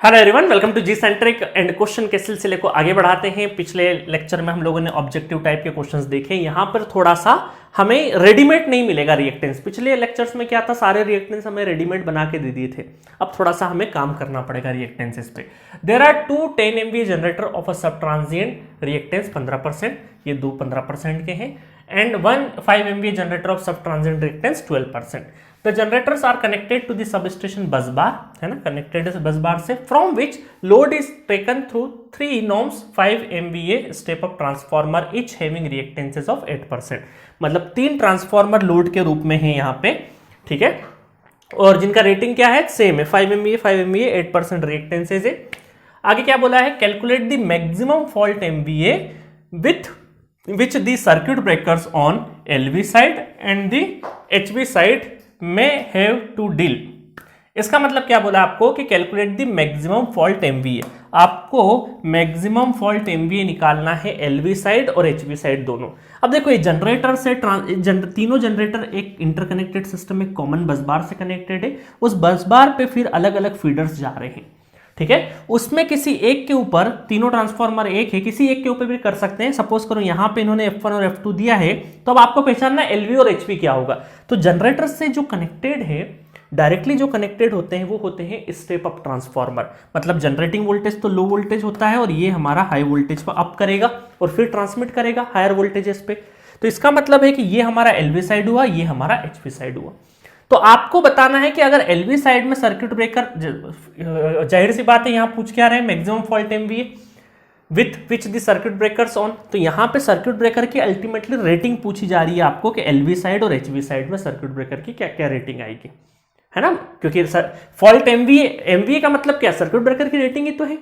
Hello everyone, welcome to G centric and question के सिलसिले को आगे बढ़ाते हैं। पिछले लेक्चर में हम लोगों ने ऑब्जेक्टिव टाइप के क्वेश्चंस देखे। यहाँ पर थोड़ा सा हमें रेडीमेड नहीं मिलेगा रिएक्टेंस। पिछले लेक्चर्स में क्या था, सारे रिएक्टेंस हमें रेडीमेड बना के दे दिए थे। अब थोड़ा सा हमें काम करना पड़ेगा रिएक्टेंसेस पे। There are two 10 MVA generator of a sub transient reactance 15%, ये दो 15% के हैं, and 1 5 MVA generator of sub transient reactance 12%। The generators are connected to the substation bus bar, है ना, connected है bus bar से, from which load is taken through 3 NOMS 5 MVA step up transformer each having reactances of 8%। मतलब 3 transformer load के रूप में है यहाँ पे, ठीक है, और जिनका रेटिंग क्या है, सेम है, 5 MVA 8% रिएक्टेंसेज है। आगे क्या बोला है, calculate the maximum fault MVA with which the circuit breakers on LV side and the HV side में हैव टू डील। इसका मतलब क्या बोला आपको कि calculate the maximum fault MVA। आपको मैक्सिमम फॉल्ट MVA निकालना है LV साइड और HV साइड दोनों। अब देखो, ये जनरेटर से तीनों जनरेटर एक इंटरकनेक्टेड सिस्टम में कॉमन बस बार से कनेक्टेड है। उस बस बार पे फिर अलग अलग फीडर्स जा रहे हैं, ठीक है। उसमें किसी एक के ऊपर, तीनों ट्रांसफॉर्मर एक है, किसी एक के ऊपर भी कर सकते हैं। सपोज करो यहाँ पे इन्होंने F1 और F2 दिया है, तो अब आपको पहचानना LV और HV क्या होगा। तो जनरेटर से जो कनेक्टेड है, डायरेक्टली जो कनेक्टेड होते हैं वो होते हैं स्टेप अप ट्रांसफॉर्मर। मतलब जनरेटिंग वोल्टेज तो लो वोल्टेज होता है और ये हमारा हाई वोल्टेज पर अप करेगा और फिर ट्रांसमिट करेगा हायर वोल्टेजेस पे। तो इसका मतलब है कि ये हमारा LV साइड हुआ, ये हमारा HV साइड हुआ। तो आपको बताना है कि अगर LV साइड में सर्किट ब्रेकर, जाहिर सी बात है यहाँ पूछ क्या रहे हैं, maximum fault MVA with which the circuit breakers on. तो यहाँ पे सर्किट ब्रेकर की अल्टीमेटली रेटिंग पूछी जा रही है आपको कि LV साइड और HV साइड में सर्किट ब्रेकर की क्या क्या रेटिंग आएगी, है ना, क्योंकि फॉल्ट MVA का मतलब क्या, सर्किट ब्रेकर की रेटिंग ही तो है।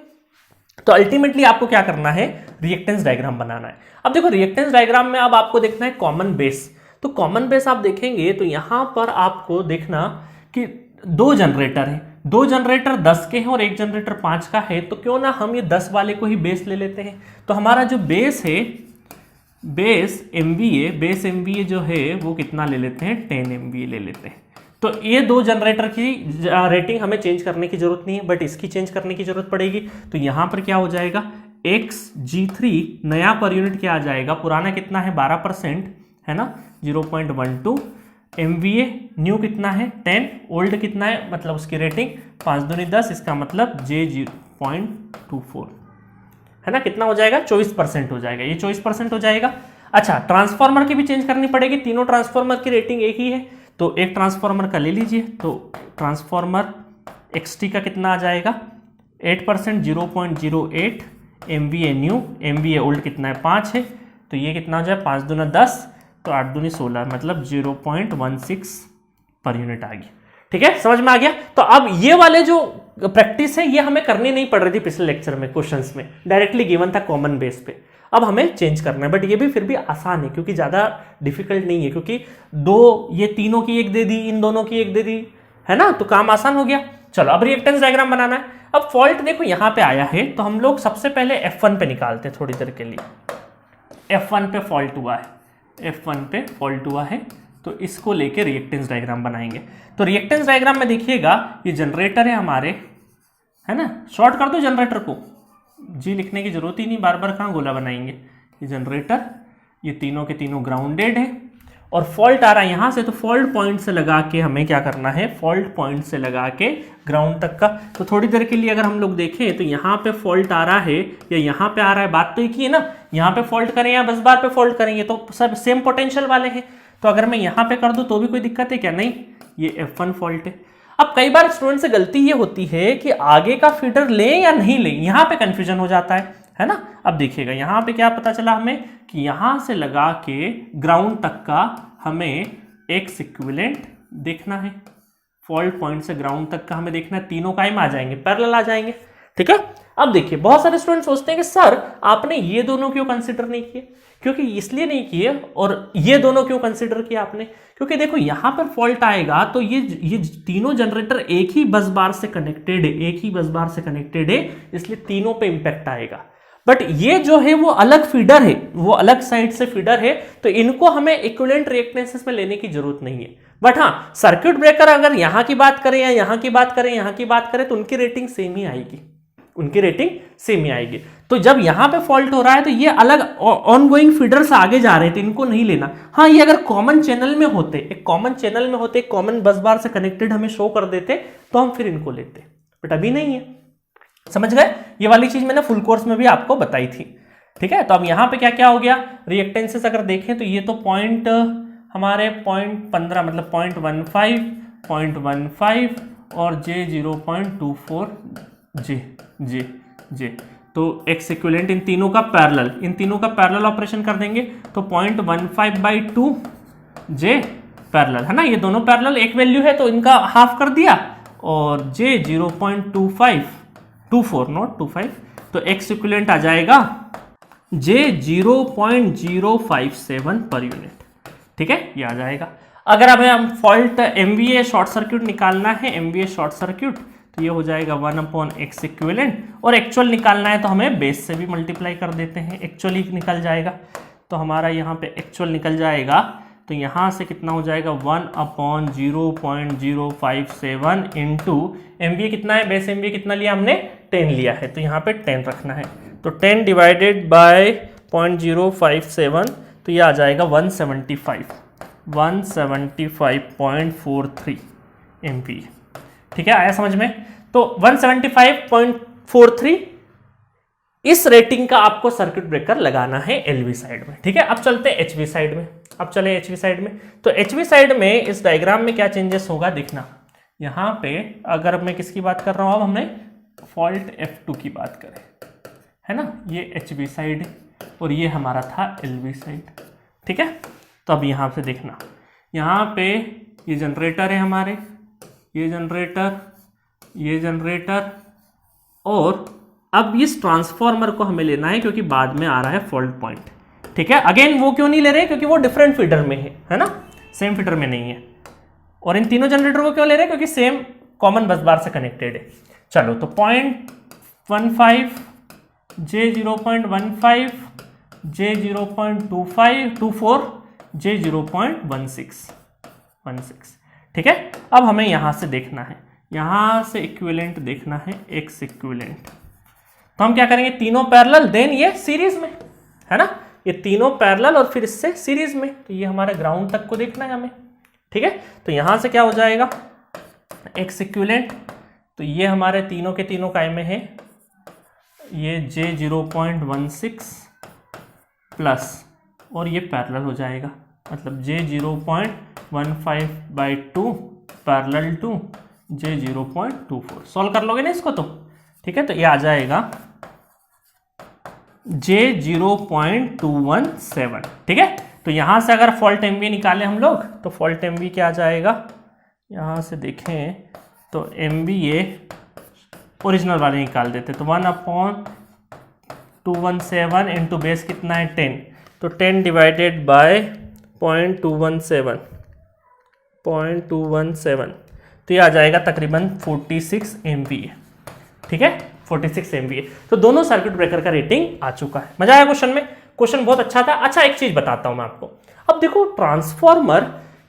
तो अल्टीमेटली आपको क्या करना है, रिएक्टेंस डायग्राम बनाना है। अब देखो, रिएक्टेंस डायग्राम में अब आपको देखना है कॉमन बेस। तो कॉमन बेस आप देखेंगे तो यहां पर आपको देखना कि दो जनरेटर हैं, दो जनरेटर 10 के हैं और एक जनरेटर 5 का है। तो क्यों ना हम ये 10 वाले को ही बेस ले लेते हैं। तो हमारा जो बेस है, बेस MVA जो है वो कितना ले लेते हैं, 10 MVA ले लेते हैं। तो ये दो जनरेटर की रेटिंग हमें चेंज करने की जरूरत नहीं है, बट इसकी चेंज करने की जरूरत पड़ेगी। तो यहां पर क्या हो जाएगा, XG3 नया पर यूनिट क्या आ जाएगा, पुराना कितना है 12%, है ना, 0.12। MVA न्यू कितना है 10, ओल्ड कितना है, मतलब उसकी रेटिंग 5 दूनी 10, इसका मतलब J0.24, है ना, कितना हो जाएगा, 24% हो जाएगा, ये 24% हो जाएगा। अच्छा, ट्रांसफॉर्मर की भी चेंज करनी पड़ेगी, तीनों ट्रांसफॉर्मर की रेटिंग एक ही है। तो एक ट्रांसफॉर्मर का ले लीजिए, तो ट्रांसफॉर्मर XT का कितना आ जाएगा, 8%, 0.08 MVA न्यू, MVA ओल्ड कितना है 5 है, तो ये कितना हो जाए 5 दूना 10, तो 8 दूनी 16, मतलब 0.16 पर यूनिट आ गई। ठीक है, समझ में आ गया। तो अब ये वाले जो प्रैक्टिस है ये हमें करनी नहीं पड़ रही थी पिछले लेक्चर में, क्वेश्चंस में डायरेक्टली गिवन था कॉमन बेस पे। अब हमें चेंज करना है, बट ये भी फिर भी आसान है क्योंकि ज्यादा डिफिकल्ट नहीं है, क्योंकि दो, ये तीनों की एक दे दी, इन दोनों की एक दे दी, है ना, तो काम आसान हो गया। चलो अब रिएक्टेंस डायग्राम बनाना है। अब फॉल्ट देखो यहां पे आया है, तो हम लोग सबसे पहले F1 पे निकालते हैं थोड़ी देर के लिए। F1 पे फॉल्ट हुआ है, F1 पे फॉल्ट हुआ है, तो इसको लेके रिएक्टेंस डायग्राम बनाएंगे। तो रिएक्टेंस डायग्राम में देखिएगा, ये जनरेटर है हमारे, है ना, शॉर्ट कर दो जनरेटर को, जी लिखने की जरूरत ही नहीं, बार बार कहाँ गोला बनाएंगे। ये जनरेटर, ये तीनों के तीनों ग्राउंडेड है और फॉल्ट आ रहा है यहां से, तो फॉल्ट पॉइंट से लगा के हमें क्या करना है, फॉल्ट पॉइंट से लगा के ग्राउंड तक का। तो थोड़ी देर के लिए अगर हम लोग देखें तो यहाँ पे फॉल्ट आ रहा है या यहाँ पे आ रहा है, बात तो एक ही है ना, यहाँ पे फॉल्ट करें या बस बार पे फॉल्ट करेंगे तो सब सेम पोटेंशियल वाले हैं। तो अगर मैं यहाँ पे कर दूं तो भी कोई दिक्कत है क्या, नहीं, ये F1 फॉल्ट है। अब कई बार स्टूडेंट से गलती ये होती है कि आगे का फीडर लें या नहीं लें, यहाँ पे कंफ्यूजन हो जाता है ना। अब देखिएगा यहाँ पे क्या पता चला हमें कि यहाँ से लगा के ग्राउंड तक का हमें एक इक्विवेलेंट देखना है, फॉल्ट पॉइंट से ग्राउंड तक का हमें देखना है, तीनों कायम आ जाएंगे, पैरेलल आ जाएंगे, ठीक है। अब देखिए, बहुत सारे स्टूडेंट सोचते हैं कि सर आपने ये दोनों क्यों कंसिडर नहीं किए, क्योंकि इसलिए नहीं किए, और ये दोनों क्यों कंसिडर किया आपने, क्योंकि देखो यहां पर फॉल्ट आएगा तो ये तीनों जनरेटर एक ही बस बार से कनेक्टेड है, एक ही बस बार से कनेक्टेड है, इसलिए तीनों पे इंपैक्ट आएगा। बट ये जो है वो अलग फीडर है, वो अलग साइड से फीडर है, तो इनको हमें इक्विवेलेंट रिएक्टेंसेस में लेने की जरूरत नहीं है। बट हाँ, सर्किट ब्रेकर अगर यहां की बात करें या यहां की बात करें, यहां की बात करें, तो उनकी रेटिंग सेम ही आएगी, उनकी रेटिंग सेम ही आएगी। तो जब यहां पे फॉल्ट हो रहा है तो ये अलग ऑनगोइंग फीडर से आगे जा रहे थे, इनको नहीं लेना। हाँ, ये अगर कॉमन चैनल में होते, एक कॉमन चैनल में होते, कॉमन बस बार से कनेक्टेड हमें शो कर देते, तो हम फिर इनको लेते, बट अभी नहीं है। समझ गए? ये वाली चीज मैंने फुल कोर्स में भी आपको बताई थी। ठीक है, तो अब यहां पे क्या क्या हो गया, रिएक्टेंसेस अगर देखें तो ये तो पॉइंट हमारे 0.15 मतलब 0.15, 0.15 और J 0.24 J। तो एक्स इक्विवेलेंट इन तीनों का पैरेलल ऑपरेशन कर देंगे तो 0.15/2 J पैरेलल है ना, ये दोनों पैरेलल एक वैल्यू है तो इनका हाफ कर दिया, और J 0.25 नॉट 25, तो एक्स इक्विवेलेंट आ जाएगा J 0.057 पर यूनिट। ठीक है, ये आ जाएगा। अगर अब हम फॉल्ट MVA शॉर्ट सर्क्यूट निकालना है, MVA शॉर्ट सर्क्यूट, तो ये हो जाएगा 1/x इक्विवेलेंट, और एक्चुअल निकालना है तो हमें बेस से भी मल्टीप्लाई कर देते हैं, एक्चुअली निकल जाएगा। तो हमारा यहाँ पे एक्चुअल निकल जाएगा, तो यहाँ से कितना हो जाएगा 1/0.057 इंटू MVA कितना है, बेस MVA कितना लिया हमने, 10 लिया है, तो यहाँ पे 10 रखना है, तो 10 डिवाइडेड बाय 0.057, तो ये आ जाएगा 175.43 MVA। ठीक है, आया समझ में? तो 175.43 इस रेटिंग का आपको सर्किट ब्रेकर लगाना है LV साइड में। ठीक है, अब चलते हैं HV साइड में। तो HV साइड में इस डायग्राम में क्या चेंजेस होगा देखना। यहां पे अगर मैं किसकी बात कर रहा हूं, अब हमने फॉल्ट F2 की बात करें, है ना, ये HV साइड और ये हमारा था LV साइड। ठीक है, तो अब यहां से देखना, यहां पे ये जनरेटर है हमारे, ये जनरेटर, और अब इस ट्रांसफॉर्मर को हमें लेना है क्योंकि बाद में आ रहा है फॉल्ट पॉइंट। ठीक है, अगेन वो क्यों नहीं ले रहे, क्योंकि वो डिफरेंट फीडर में है ना, सेम फीडर में नहीं है। और इन तीनों जनरेटर को क्यों ले रहे हैं, क्योंकि सेम कॉमन बस बार से कनेक्टेड है। चलो, तो 0.15 J 0.15 J 0.24 J 0.16। ठीक है, अब हमें यहां से देखना है, यहां से इक्विवेलेंट देखना है, एक्स इक्विवेलेंट। तो हम क्या करेंगे, तीनों पैरेलल, देन ये सीरीज में, है ना, ये तीनों पैरेलल और फिर इससे सीरीज में, तो ये हमारे ग्राउंड तक को देखना है हमें। ठीक है, तो यहां से क्या हो जाएगा, एक्स इक्विवेलेंट, तो ये हमारे तीनों के तीनों काय में है, ये J 0.16 प्लस, और ये पैरेलल हो जाएगा, मतलब J 0.15/2 parallel to J 0.24। Solve कर लोगे ना इसको तो। ठीक है, तो ये आ जाएगा J 0.217। ठीक है, तो यहां से अगर फॉल्ट MVA निकाले हम लोग, तो फॉल्ट MVA क्या आ जाएगा, यहां से देखें तो MVA ओरिजिनल वाले निकाल देते, तो 1/217 इंटू बेस कितना है 10, तो 10 डिवाइडेड बाय 0.217, तो ये आ जाएगा तकरीबन 46 MVA। ठीक है, 46 MVA। तो दोनों सर्किट ब्रेकर का रेटिंग आ चुका है। मजा आया क्वेश्चन में? क्वेश्चन बहुत अच्छा था। अच्छा, एक चीज बताता हूं मैं आपको। अब देखो, ट्रांसफॉर्मर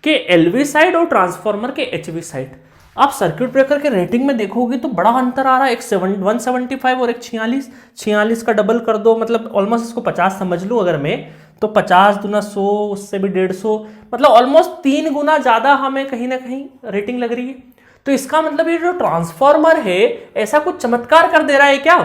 के LV साइड और ट्रांसफॉर्मर के HV साइड, आप सर्किट ब्रेकर के रेटिंग में देखोगे तो बड़ा अंतर आ रहा है, एक 175 और एक 46 का डबल कर दो, मतलब ऑलमोस्ट इसको 50 समझ लूँ अगर मैं, तो 50 दूना 100, उससे भी 150, मतलब ऑलमोस्ट 3 गुना ज्यादा हमें कहीं ना कहीं रेटिंग लग रही है। तो इसका मतलब ये जो ट्रांसफॉर्मर है ऐसा कुछ चमत्कार कर दे रहा है क्या?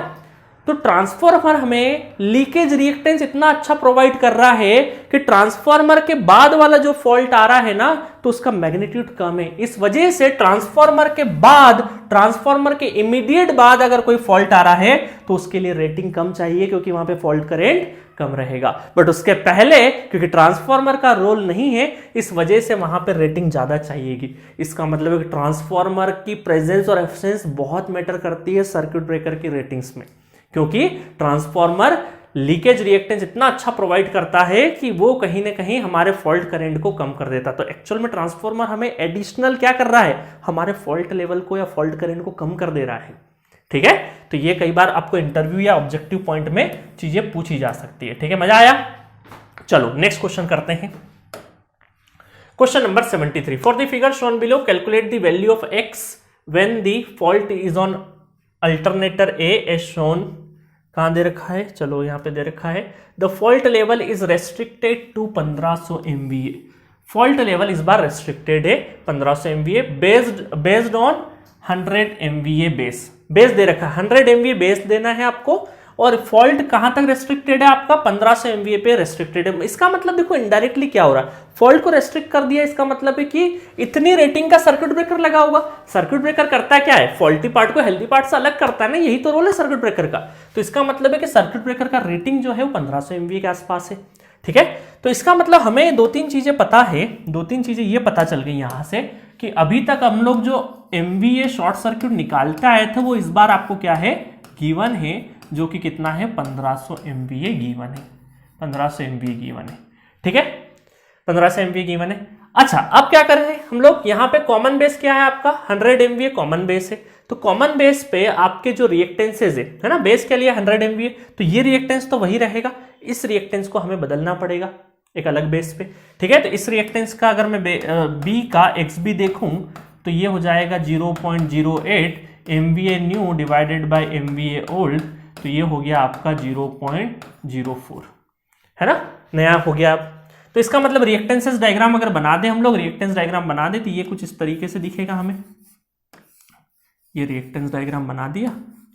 तो ट्रांसफॉर्मर हमें लीकेज रिएक्टेंस इतना अच्छा प्रोवाइड कर रहा है कि ट्रांसफॉर्मर के बाद वाला जो फॉल्ट आ रहा है ना, तो उसका मैग्नीट्यूड कम है। इस वजह से ट्रांसफॉर्मर के बाद, ट्रांसफॉर्मर के इमीडिएट बाद अगर कोई फॉल्ट आ रहा है तो उसके लिए रेटिंग कम चाहिए, क्योंकि वहां पे फॉल्ट करेंट कम रहेगा। बट उसके पहले, क्योंकि ट्रांसफॉर्मर का रोल नहीं है, इस वजह से वहां पर रेटिंग ज्यादा चाहिएगी। इसका मतलब है कि ट्रांसफॉर्मर की प्रेजेंस और एब्सेंस बहुत मैटर करती है सर्किट ब्रेकर की रेटिंग्स में, क्योंकि ट्रांसफॉर्मर लीकेज रिएक्टेंस इतना अच्छा प्रोवाइड करता है कि वो कहीं ना कहीं हमारे फॉल्ट करंट को कम कर देता। तो एक्चुअल में ट्रांसफॉर्मर हमें एडिशनल क्या कर रहा है, हमारे फॉल्ट लेवल को या फॉल्ट करंट को कम कर दे रहा है। ठीक है, तो ये कई बार आपको इंटरव्यू या ऑब्जेक्टिव पॉइंट में चीजें पूछी जा सकती है। ठीक है, मजा आया? चलो नेक्स्ट क्वेश्चन करते हैं। Question number 73 for the figure shown below calculate the value of x when the fault is on alternator A as shown. कहां दे रखा है, चलो यहां पे दे रखा है the fault level is restricted to 1500 MVA। Fault level इस बार रेस्ट्रिक्टेड है 1500 MVA based on 100 MVA base दे रखा है, 100 MVA बेस देना है आपको, और फॉल्ट कहां तक रेस्ट्रिक्टेड है आपका 1500 MVA पे रेस्ट्रिक्टेड है। इसका मतलब देखो इनडायरेक्टली क्या हो रहा है, फॉल्ट को रेस्ट्रिक्ट कर दिया, इसका मतलब है कि इतनी रेटिंग का सर्किट ब्रेकर लगा होगा। सर्किट ब्रेकर करता है क्या है, फॉल्टी पार्ट को हेल्दी पार्ट से अलग करता है ना, यही तो रोल है सर्किट ब्रेकर का। तो इसका मतलब है कि सर्किट ब्रेकर का रेटिंग जो है वो 1500 MVA के आसपास है। ठीक है, तो इसका मतलब हमें दो तीन चीजें पता है, दो तीन चीजें ये पता चल गई यहां से कि अभी तक हम लोग जो MVA शॉर्ट सर्किट निकालते आए थे वो इस बार आपको क्या है गिवन है, जो कि कितना है 1500 MVA गिवन है, 1500 MVA गिवन है। ठीक है, 1500 MVA गिवन है। अच्छा, अब क्या कर रहे हैं हम लोग, यहाँ पे कॉमन बेस क्या है आपका 100 MVA कॉमन बेस है। तो कॉमन बेस पे आपके जो रिएक्टेंसेज है ना, बेस के लिए 100 MVA, तो ये रिएक्टेंस तो वही रहेगा, इस रिएक्टेंस को हमें बदलना पड़ेगा एक अलग बेस पे। ठीक है, तो इस रिएक्टेंस का अगर मैं बी का XB देखूं तो ये हो जाएगा 0.08 MVA nu divided by MVA old, तो ये हो गया आपका 0.04, है ना, नया हो गया। तो इसका मतलब रिएक्टेंसेस डायग्राम अगर बना दे हम लोग, रिएक्टेंस डायग्राम बना दे तो ये कुछ इस तरीके से दिखेगा हमें। ये रिएक्टेंस डायग्राम बना दिया,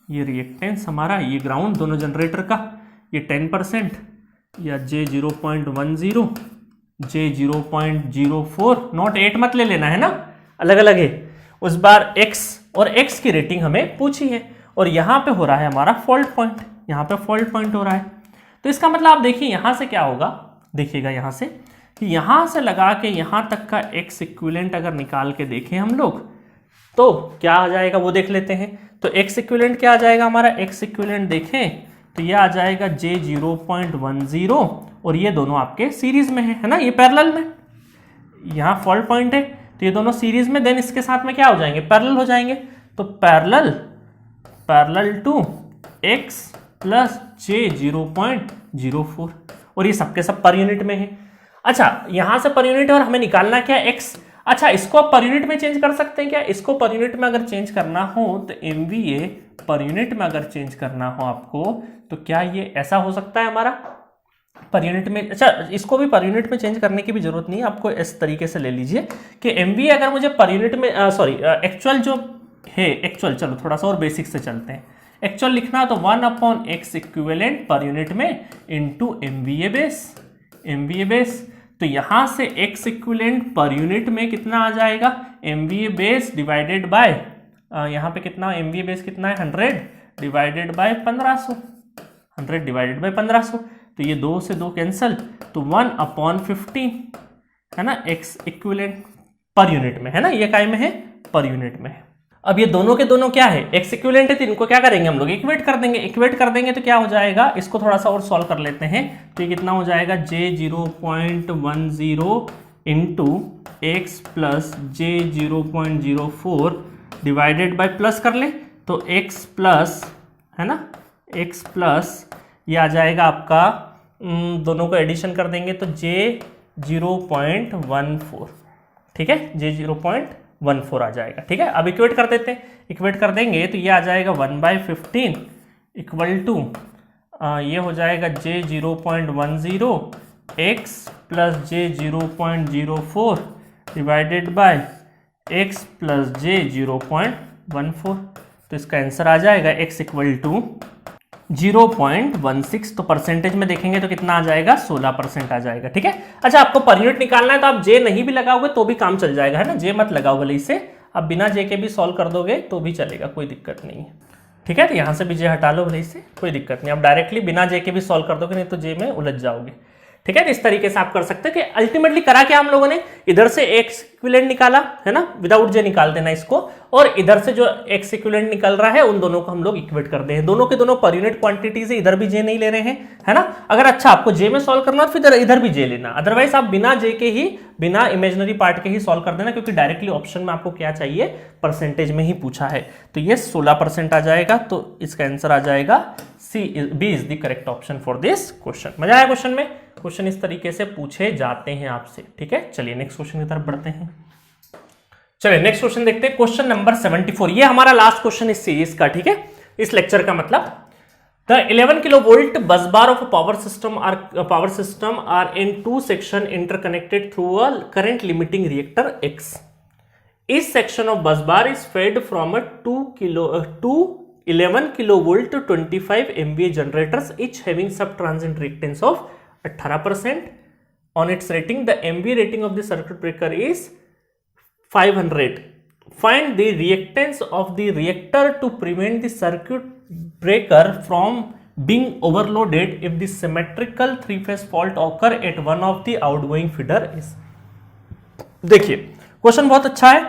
ये रिएक्टेंस हमारा, ये ग्राउंड दोनों जनरेटर का, ये 10% या J 0.10, J 0.04, नॉट 8 मत ले लेना है ना, अलग अलग है। उस बार X और X की रेटिंग हमें पूछी है, और यहां पे हो रहा है हमारा फॉल्ट पॉइंट, यहां पे फॉल्ट पॉइंट हो रहा है। तो इसका मतलब आप देखिए यहां से क्या होगा, देखिएगा यहां से कि यहां से लगा के यहां तक का X इक्विवेलेंट अगर निकाल के देखें हम लोग तो क्या आ जाएगा वो देख लेते हैं। तो X इक्विवेलेंट क्या आ जाएगा हमारा, X इक्विवेलेंट देखें तो ये आ जाएगा J 0.10, और ये दोनों आपके सीरीज में है ना, ये पैरेलल में, यहां फॉल्ट पॉइंट है तो ये दोनों सीरीज में, देन इसके साथ में क्या हो जाएंगे, पैरेलल हो जाएंगे। तो parallel to X plus J 0.04, और ये सबके सब पर यूनिट में है। अच्छा, यहां से पर यूनिट और हमें निकालना क्या है X। अच्छा, इसको आप पर यूनिट में चेंज कर सकते हैं क्या, इसको पर यूनिट में अगर चेंज करना हो तो MVA पर यूनिट में अगर चेंज करना हो आपको तो क्या ये ऐसा हो सकता है हमारा पर यूनिट में। अच्छा, इसको भी पर यूनिट में चेंज करने की भी जरूरत नहीं है, आपको इस तरीके से ले लीजिए कि MVA अगर मुझे पर यूनिट में एक्चुअल जो है, एक्चुअल, चलो थोड़ा सा और बेसिक से चलते हैं। एक्चुअल लिखना तो 1/x इक्विवेलेंट पर यूनिट में इनटू MVA बेस। तो यहां से x इक्विवेलेंट पर यूनिट में कितना आ जाएगा, MVA बेस डिवाइडेड बाय, यहां पे कितना MVA बेस कितना है 100 डिवाइडेड बाय 1500, 100 डिवाइडेड बाय 1500, तो ये 2 से 2 कैंसल, तो 1/15 है ना, x इक्विवेलेंट पर यूनिट में है ना, ये काय में है पर यूनिट में है। अब ये दोनों के दोनों क्या है, x इक्विवेलेंट है, तो इनको क्या करेंगे हम लोग इक्वेट कर देंगे। इक्वेट कर देंगे तो क्या हो जाएगा, इसको थोड़ा सा और सॉल्व कर लेते हैं, तो ये कितना हो जाएगा J 0.10 into x plus J 0.04 divided by, plus कर ले तो x प्लस है ना, x प्लस ये आ जाएगा आपका, दोनों को एडिशन कर देंगे तो J 0.14, ठीक है, J 0.14 आ जाएगा। ठीक है, अब इक्वेट कर देते हैं, इक्वेट कर देंगे तो ये आ जाएगा 1/15 इक्वल टू ये हो जाएगा J 0.10 x plus J 0.04 divided by x plus J 0.14। तो इसका आंसर आ जाएगा x इक्वल टू 0.16। तो परसेंटेज में देखेंगे तो कितना आ जाएगा, 16% आ जाएगा। ठीक है, अच्छा आपको पर यूनिट निकालना है तो आप J नहीं भी लगाओगे तो भी काम चल जाएगा, है ना, J मत लगाओ भले, इसे आप बिना J के भी सॉल्व कर दोगे तो भी चलेगा, कोई दिक्कत नहीं है। ठीक है, तो यहां से भी J हटा लो भले, इससे कोई दिक्कत नहीं, आप डायरेक्टली बिना J के भी सॉल्व कर दोगे, नहीं तो J में उलझ जाओगे। ठीक है, तो इस तरीके से आप कर सकते हैं कि अल्टीमेटली करा क्या हम लोगों ने, इधर से x इक्विवेलेंट निकाला है ना, विदाउट J निकाल देना इसको, और इधर से जो x इक्विवेलेंट निकल रहा है उन दोनों को हम लोग इक्वेट कर दें, दोनों के दोनों पर यूनिट क्वांटिटीज है, इधर भी J नहीं ले रहे हैं, है ना। अगर अच्छा आपको J में सॉल्व करना तो फिर इधर भी J लेना, अदरवाइज आप बिना J के ही, बिना इमेजिनरी पार्ट के ही सॉल्व कर देना, क्योंकि डायरेक्टली ऑप्शन में आपको क्या चाहिए, परसेंटेज में ही पूछा है। तो ये 16% आ जाएगा, तो इसका आंसर आ जाएगा B is the correct option for this question. मजा आया क्वेश्चन में, क्वेश्चन इस तरीके से पूछे जाते हैं आपसे, ठीक है। चलिए नेक्स्ट क्वेश्चन की तरफ बढ़ते हैं। चलिए नेक्स्ट क्वेश्चन देखते हैं, क्वेश्चन नंबर 74। ये हमारा लास्ट क्वेश्चन इस सीरीज का, ठीक है, इस लेक्चर का। मतलब the 11 kilovolt bus bar of power system are in 2 section interconnected through a current limiting reactor X. Each section of bus bar is fed from a 2 11 kilovolt to 25 MVA generators, each having sub-transient reactance of 18%. On its rating, the MVA rating of the circuit breaker is 500. Find the reactance of the reactor to prevent the circuit breaker from being overloaded if the symmetrical 3-phase fault occur at one of the outgoing feeder is. देखिए question बहुत अच्छा है।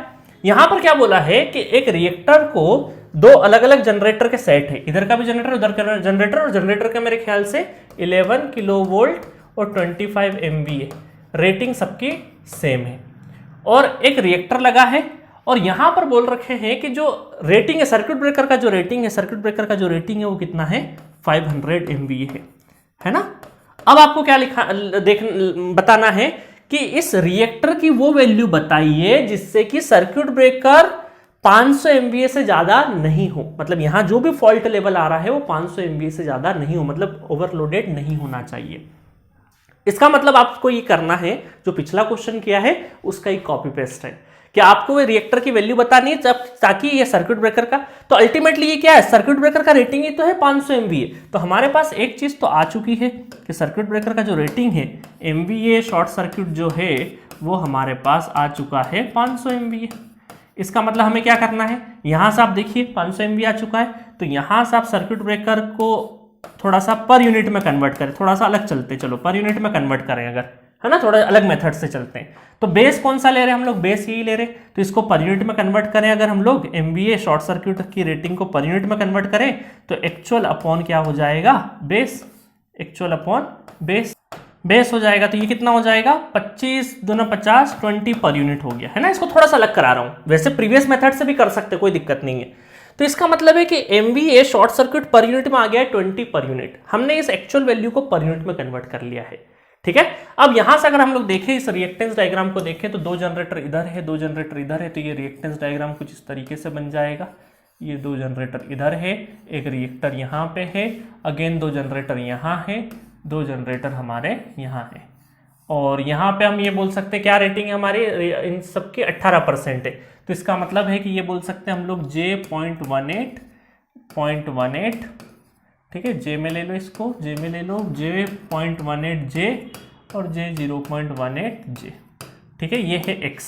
यहां पर क्या बोला है कि एक रिएक्टर को दो अलग अलग जनरेटर के सेट है, इधर का भी जनरेटर उधर का जनरेटर, और जनरेटर का मेरे ख्याल से 11 किलोवोल्ट और 25 MVA रेटिंग सबकी सेम है, और एक रिएक्टर लगा है। और यहां पर बोल रखे हैं कि जो रेटिंग है सर्किट ब्रेकर का, जो रेटिंग है सर्किट ब्रेकर का जो रेटिंग है वो कितना है, 500 MVA है ना। अब आपको क्या बताना है कि इस रिएक्टर की वो वैल्यू बताइए जिससे कि सर्किट ब्रेकर 500 MVA से ज्यादा नहीं हो, मतलब यहां जो भी फॉल्ट लेवल आ रहा है वो 500 MVA से ज्यादा नहीं हो, मतलब ओवरलोडेड नहीं होना चाहिए। इसका मतलब आपको ये करना है, जो पिछला क्वेश्चन किया है उसका ही कॉपी पेस्ट है, कि आपको वो रिएक्टर की वैल्यू बतानी है ताकि ये सर्किट ब्रेकर का, तो अल्टीमेटली ये क्या है, सर्किट ब्रेकर का रेटिंग ही तो है 500 MVA। तो हमारे पास एक चीज तो आ चुकी है कि सर्किट ब्रेकर का जो रेटिंग है MVA शॉर्ट सर्किट जो है वो हमारे पास आ चुका है 500 MVA। इसका मतलब हमें क्या करना है, यहां से आप देखिए 500 MVA आ चुका है, तो यहां से आप सर्किट ब्रेकर को थोड़ा सा पर यूनिट में कन्वर्ट करें, थोड़ा सा अलग चलते, चलो पर यूनिट में कन्वर्ट करें अगर, है ना, थोड़ा अलग मेथड से चलते हैं। तो बेस कौन सा ले रहे हैं हम लोग, बेस यही ले रहे हैं, तो इसको पर यूनिट में कन्वर्ट करें अगर हम लोग, MVA शॉर्ट सर्किट की रेटिंग को पर यूनिट में कन्वर्ट करें तो एक्चुअल अपॉन क्या हो जाएगा, base, actual upon base, base हो जाएगा। तो ये कितना हो जाएगा, 25 दूना 50, 20 पर यूनिट हो गया, है ना। इसको थोड़ा सा अलग करा रहा हूं, वैसे प्रीवियस मेथड से भी कर सकते, कोई दिक्कत नहीं है। तो इसका मतलब है कि MVA short circuit per unit में आ गया है 20 पर यूनिट, हमने इस एक्चुअल वैल्यू को पर यूनिट में कन्वर्ट कर लिया है, ठीक है। अब यहां से अगर हम लोग देखें, इस रिएक्टेंस डायग्राम को देखें, तो 2 जनरेटर इधर है, 2 जनरेटर इधर है, तो ये रिएक्टेंस डायग्राम कुछ इस तरीके से बन जाएगा। ये 2 जनरेटर इधर है, एक रिएक्टर यहाँ पे है, अगेन 2 जनरेटर यहाँ है, 2 जनरेटर हमारे यहाँ है, और यहाँ पे हम ये बोल सकते हैं क्या रेटिंग है हमारी, इन सबकी 18% है। तो इसका मतलब है कि ये बोल सकते हैं हम लोग J.18, ठीक है, J में ले लो इसको, J में ले लो, J.18J और J.018J, ठीक है, ये है X।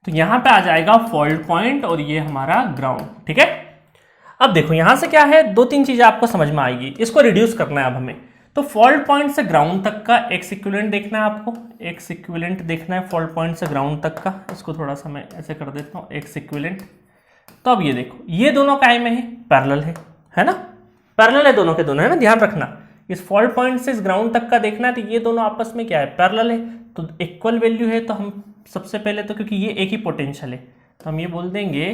तो यहां पे आ जाएगा फॉल्ट पॉइंट और ये हमारा ग्राउंड, ठीक है। अब देखो यहां से क्या है, 2-3 चीजें आपको समझ में आएगी, इसको रिड्यूस करना है अब हमें। तो फॉल्ट पॉइंट से ग्राउंड तक का X इक्विवेलेंट देखना है आपको, X इक्विवेलेंट देखना है फॉल्ट पॉइंट से ग्राउंड तक का। इसको थोड़ा सा मैं ऐसे कर देता हूँ, X इक्विवेलेंट। तो अब ये देखो, ये दोनों काय में है, पैरेलल है ना, पैरेलल है दोनों के दोनों, है ना, ध्यान रखना। इस फॉल्ट पॉइंट से इस ग्राउंड तक का देखना है, तो ये दोनों आपस में क्या है, पैरेलल है, तो इक्वल वैल्यू है। तो हम सबसे पहले तो, क्योंकि ये एक ही पोटेंशियल है, तो हम ये बोल देंगे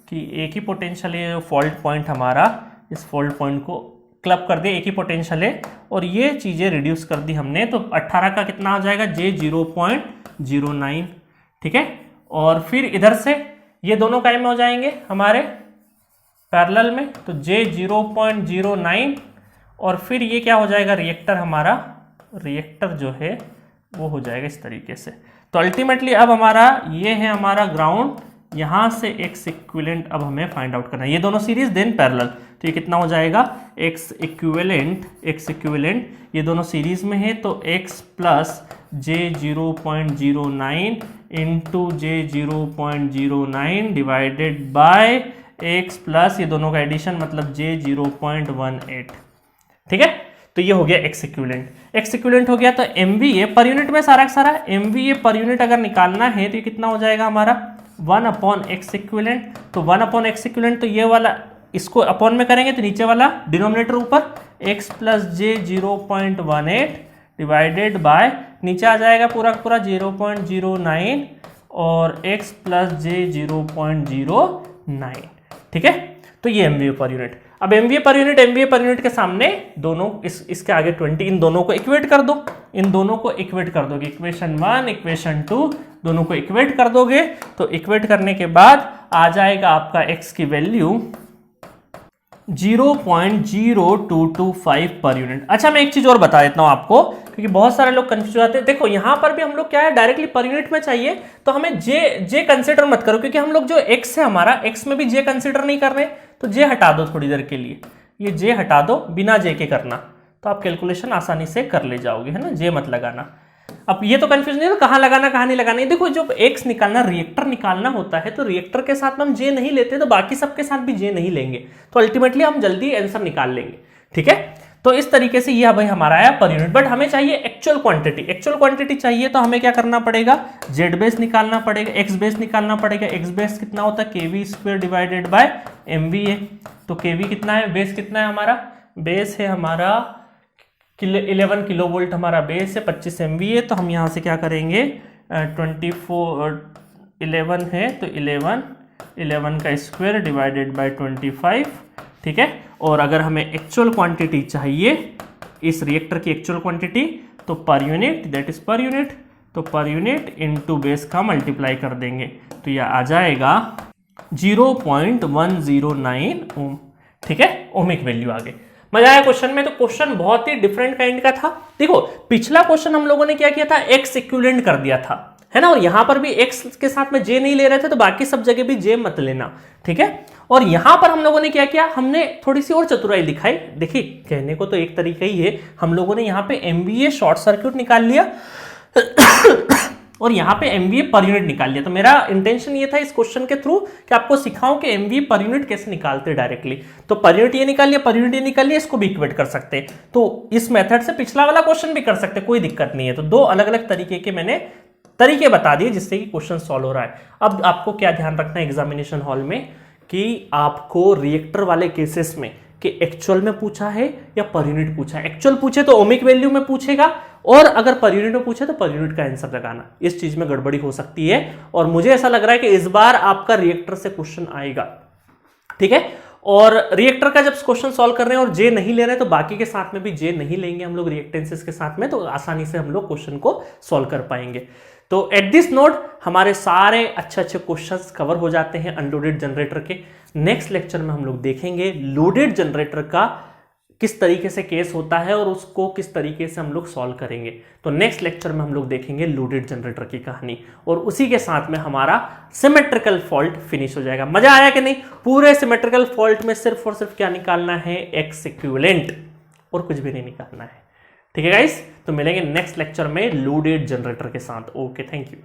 कि एक ही पोटेंशियल है फॉल्ट पॉइंट हमारा, इस फॉल्ट पॉइंट को क्लब कर दिया, एक ही पोटेंशियल है, और ये चीजें रिड्यूस कर दी हमने। तो 18 का कितना हो जाएगा, J0.09, ठीक है। और फिर इधर से ये दोनों काय में हो जाएंगे हमारे पैरेलल में, तो J0.09, और फिर ये क्या हो जाएगा, रिएक्टर हमारा, रिएक्टर जो है वो हो जाएगा इस तरीके से। तो अल्टीमेटली अब हमारा ये है हमारा ग्राउंड, यहां से X इक्विवेलेंट अब हमें फाइंड आउट करना है, ये दोनों सीरीज देन पैरेलल। तो ये कितना हो जाएगा, X इक्विवेलेंट ये दोनों सीरीज में है, तो X plus J0.09 into J0.09 divided by X plus ये दोनों का एडिशन, मतलब J0.18, ठीक है। तो ये हो गया X इक्विवेलेंट हो गया। तो MVA पर यूनिट में सारा MVA पर यूनिट अगर निकालना है तो ये कितना हो जाएगा हमारा, 1/X इक्विवेलेंट। तो 1/X इक्विवेलेंट, तो ये वाला इसको अपॉन में करेंगे तो नीचे वाला डिनोमिनेटर ऊपर, X plus J0.18 divided by, नीचे आ जाएगा पूरा पूरा 0.09 और X प्लस J0.09, ठीक है। तो ये MVA पर यूनिट। अब MVA पर यूनिट के सामने दोनों इसके आगे 20, इन दोनों को इक्वेट कर दो, इन दोनों को इक्वेट कर दोगे, इक्वेशन 1 इक्वेशन 2 दोनों को इक्वेट कर दोगे तो इक्वेट करने के बाद आ जाएगा आपका x की वैल्यू 0.0225 पर यूनिट। अच्छा मैं एक चीज और बता देता हूं आपको, क्योंकि बहुत सारे लोग कंफ्यूज आते हैं। देखो यहां पर भी हम लोग क्या है, डायरेक्टली पर यूनिट में चाहिए तो हमें जे कंसिडर मत करो, क्योंकि हम लोग जो x है हमारा, x में भी जे कंसिडर नहीं कर रहे, तो जे हटा दो थोड़ी देर के लिए, ये जे हटा दो, बिना जे के करना, तो आप कैलकुलेशन आसानी से कर ले जाओगे, है ना, जे मत लगाना। अब ये तो कंफ्यूज नहीं है, तो कहां लगाना कहां नहीं लगाना। देखो जब x निकालना, रिएक्टर निकालना होता है, तो रिएक्टर के साथ में हम जे नहीं लेते तो बाकी सबके साथ भी जे नहीं लेंगे, तो अल्टीमेटली हम जल्दी आंसर निकाल लेंगे। ठीक है, तो इस तरीके से ये भाई हमारा आया पर यूनिट। बट हमें चाहिए एक्चुअल क्वांटिटी, एक्चुअल क्वांटिटी चाहिए तो हमें क्या करना पड़ेगा, जेड बेस निकालना पड़ेगा, एक्स बेस निकालना पड़ेगा। एक्स बेस कितना होता है, केवी स्क्वायर डिवाइडेड बाय एमवीए। तो केवी कितना है, बेस कितना है हमारा, बेस है हमारा 11 किलो वोल्ट हमारा बेस है, 25 MVA। तो हम यहाँ से क्या करेंगे, 11 है तो 11 का स्क्वायर डिवाइडेड बाय 25। ठीक है, और अगर हमें एक्चुअल क्वांटिटी चाहिए इस रिएक्टर की एक्चुअल क्वांटिटी, तो per unit, that is per unit, तो पर यूनिट इनटू बेस का मल्टीप्लाई कर देंगे, तो यह आ जाएगा 0.109 ओम। ठीक है, ओमिक वैल्यू आ गई। मजा आया क्वेश्चन में। तो क्वेश्चन बहुत ही डिफरेंट काइंड का था। देखो पिछला क्वेश्चन हम लोगों ने क्या किया था, एक्स इक्विवेलेंट कर दिया था, है ना, और यहां पर भी एक्स के साथ में जे नहीं ले रहे थे, तो बाकी सब जगह भी जे मत लेना। ठीक है, और यहां पर हम लोगों ने क्या किया, हमने थोड़ी सी और चतुराई दिखाई। देखिए कहने को तो एक तरीका ही है, हम लोगों ने यहां पे MVA शॉर्ट सर्किट निकाल लिया और यहाँ पे MVA पर यूनिट निकाल लिया। तो मेरा इंटेंशन ये था इस क्वेश्चन के थ्रू कि आपको सिखाऊं कि MVA पर यूनिट कैसे निकालते हैं डायरेक्टली। तो पर यूनिट ये निकाल लिया, पर यूनिट ये निकाल लिया, इसको भी इक्वेट कर सकते हैं। तो इस मेथड से पिछला वाला क्वेश्चन भी कर सकते हैं, कोई दिक्कत नहीं है। तो दो अलग अलग तरीके के मैंने तरीके बता दिए जिससे कि क्वेश्चन सॉल्व हो रहा है। अब आपको क्या ध्यान रखना है एग्जामिनेशन हॉल में, कि आपको रिएक्टर वाले केसेस में कि एक्चुअल में पूछा है या पर यूनिट पूछा है। एक्चुअल पूछे तो ओमिक वैल्यू में पूछेगा, और अगर पर यूनिट में पूछे तो पर यूनिट का आंसर लगाना। इस चीज में गड़बड़ी हो सकती है, और मुझे ऐसा लग रहा है कि इस बार आपका रिएक्टर से क्वेश्चन आएगा। ठीक है, और रिएक्टर का जब क्वेश्चन सॉल्व कर रहे हैं और जे नहीं ले रहे हैं, तो बाकी के साथ में भी जे नहीं लेंगे हम लोग रिएक्टेंसेस के साथ में, तो आसानी से हम लोग क्वेश्चन को सॉल्व कर पाएंगे। तो एट दिस नोट हमारे सारे अच्छे अच्छे क्वेश्चंस कवर हो जाते हैं अनलोडेड जनरेटर के। नेक्स्ट लेक्चर में हम लोग देखेंगे लोडेड जनरेटर का किस तरीके से केस होता है और उसको किस तरीके से हम लोग सॉल्व करेंगे। तो नेक्स्ट लेक्चर में हम लोग देखेंगे लोडेड जनरेटर की कहानी, और उसी के साथ में हमारा सिमेट्रिकल फॉल्ट फिनिश हो जाएगा। मजा आया कि नहीं? पूरे सिमेट्रिकल फॉल्ट में सिर्फ और सिर्फ क्या निकालना है, एक्स इक्विवेलेंट, और कुछ भी नहीं निकालना है। ठीक है गाइस, तो मिलेंगे नेक्स्ट लेक्चर में लोडेड जनरेटर के साथ। Okay, thank you.